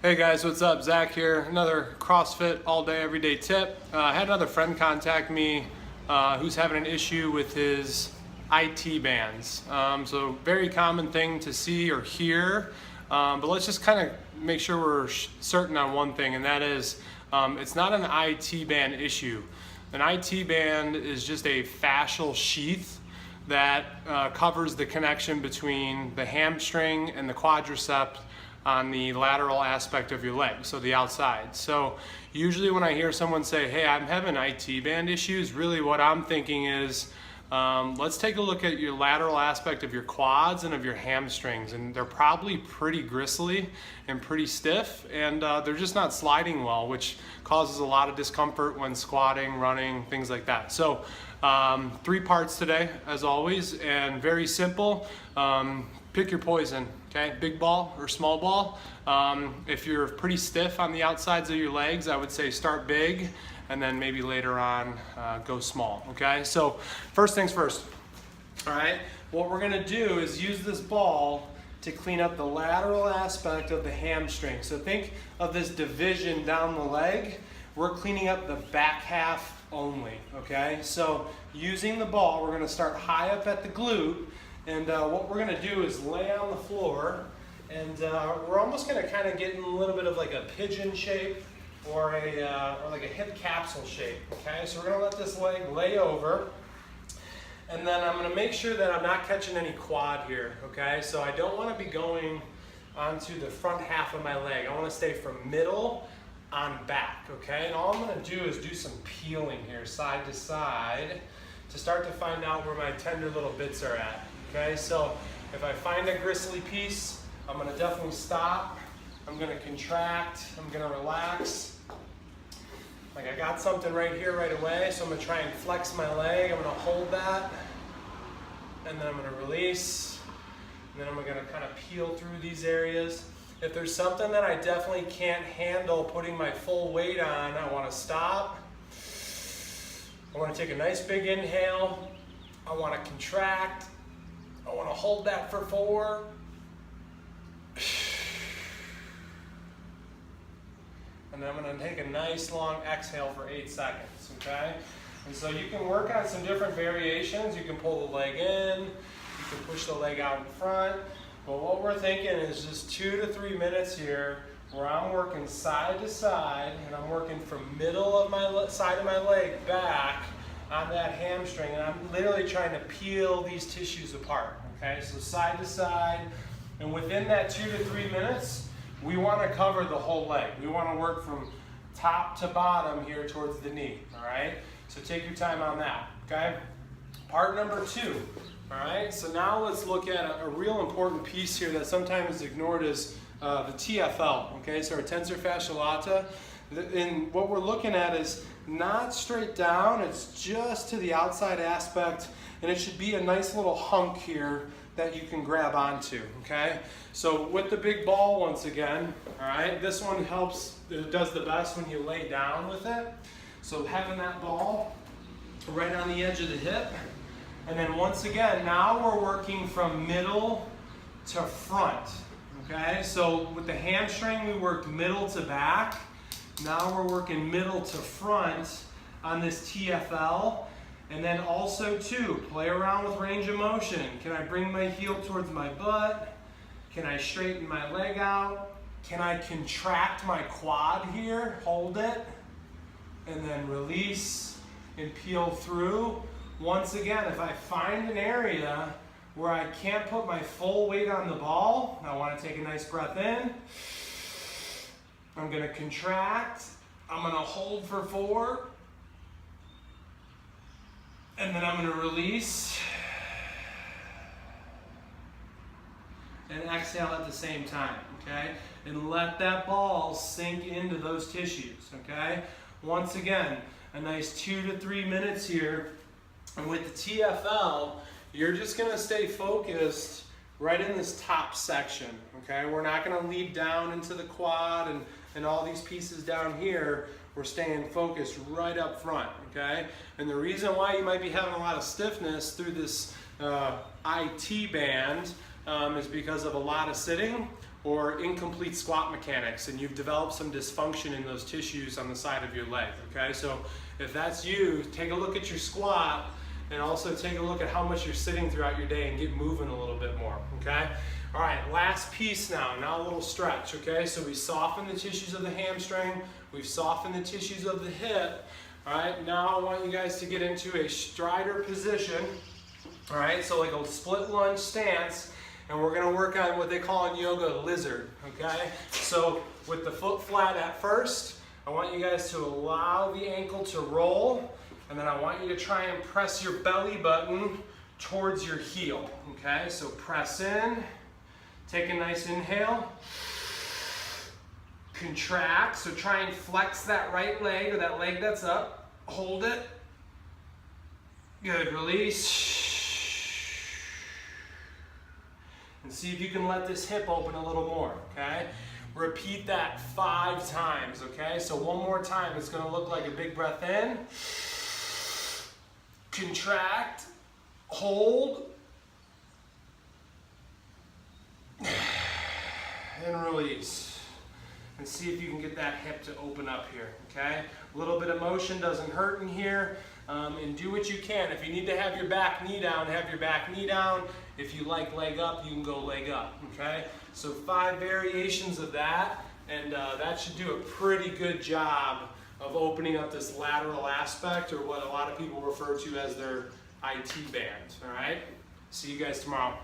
Hey guys, what's up? Zach here. Another CrossFit all day, every day tip. I had another friend contact me who's having an issue with his IT bands. So very common thing to see or hear, but let's just kind of make sure we're certain on one thing, and that is it's not an IT band issue. An IT band is just a fascial sheath that covers the connection between the hamstring and the quadricep on the lateral aspect of your leg, so the outside. So usually when I hear someone say, hey, I'm having IT band issues, really what I'm thinking is, let's take a look at your lateral aspect of your quads and of your hamstrings, and they're probably pretty gristly and pretty stiff, and they're just not sliding well, which causes a lot of discomfort when squatting, running, things like that. So 3 parts today, as always, and very simple. Pick your poison, okay? Big ball or small ball. If you're pretty stiff on the outsides of your legs, I would say start big, and then maybe later on go small, okay? So first things first, all right? What we're gonna do is use this ball to clean up the lateral aspect of the hamstring. So think of this division down the leg. We're cleaning up the back half only, okay? So using the ball, we're gonna start high up at the glute, and what we're gonna do is lay on the floor, and we're almost gonna kind of get in a little bit of like a pigeon shape or like a hip capsule shape, okay? So we're gonna let this leg lay over, and then I'm gonna make sure that I'm not catching any quad here, okay? So I don't wanna be going onto the front half of my leg. I wanna stay from middle on back, okay? And all I'm gonna do is do some peeling here, side to side, to start to find out where my tender little bits are at. Okay, so if I find a gristly piece, I'm gonna definitely stop. I'm gonna contract, I'm gonna relax. Like I got something right here right away, so I'm gonna try and flex my leg. I'm gonna hold that, and then I'm gonna release, and then I'm gonna kind of peel through these areas. If there's something that I definitely can't handle putting my full weight on, I wanna stop. I wanna take a nice big inhale. I wanna contract. I want to hold that for 4. And then I'm going to take a nice long exhale for 8 seconds, okay? And so you can work on some different variations. You can pull the leg in, you can push the leg out in front. But what we're thinking is just 2 to 3 minutes here where I'm working side to side, and I'm working from middle of my side of my leg back on that hamstring, and I'm literally trying to peel these tissues apart, okay? So side to side, and within that 2 to 3 minutes, we want to cover the whole leg. We want to work from top to bottom here towards the knee, all right? So take your time on that, okay? Part number 2, all right? So now let's look at a real important piece here that sometimes is ignored is the TFL, okay? So our tensor fasciae lata. And what we're looking at is not straight down, it's just to the outside aspect, and it should be a nice little hunk here that you can grab onto, okay? So with the big ball, once again, all right, this one helps, it does the best when you lay down with it. So having that ball right on the edge of the hip, and then once again, now we're working from middle to front, okay? So with the hamstring, we worked middle to back. Now we're working middle to front on this TFL, and then also too, play around with range of motion. Can I bring my heel towards my butt? Can I straighten my leg out? Can I contract my quad here, hold it, and then release and peel through? Once again, if I find an area where I can't put my full weight on the ball, I want to take a nice breath in. I'm going to contract, I'm going to hold for 4, and then I'm going to release, and exhale at the same time, okay? And let that ball sink into those tissues, okay? Once again, a nice 2 to 3 minutes here, and with the TFL, you're just going to stay focused right in this top section, okay? We're not going to lead down into the quad and all these pieces down here. We're staying focused right up front, okay? And the reason why you might be having a lot of stiffness through this IT band is because of a lot of sitting or incomplete squat mechanics, and you've developed some dysfunction in those tissues on the side of your leg, okay? So if that's you, take a look at your squat and also take a look at how much you're sitting throughout your day and get moving a little bit more, okay? All right, last piece now a little stretch, okay? So we soften the tissues of the hamstring, we've softened the tissues of the hip. All right, now I want you guys to get into a strider position, all right? So like a split lunge stance, and we're gonna work on what they call in yoga lizard, okay? So with the foot flat at first, I want you guys to allow the ankle to roll, and then I want you to try and press your belly button towards your heel, okay? So press in, take a nice inhale, contract, so try and flex that right leg or that leg that's up, hold it, good, release. And see if you can let this hip open a little more, okay? Repeat that 5 times, okay? So one more time, it's gonna look like a big breath in, contract, hold, and release. And see if you can get that hip to open up here, okay? A little bit of motion doesn't hurt in here, and do what you can. If you need to have your back knee down, have your back knee down. If you like leg up, you can go leg up, okay? So 5 variations of that, and that should do a pretty good job of opening up this lateral aspect, or what a lot of people refer to as their IT band, all right? See you guys tomorrow.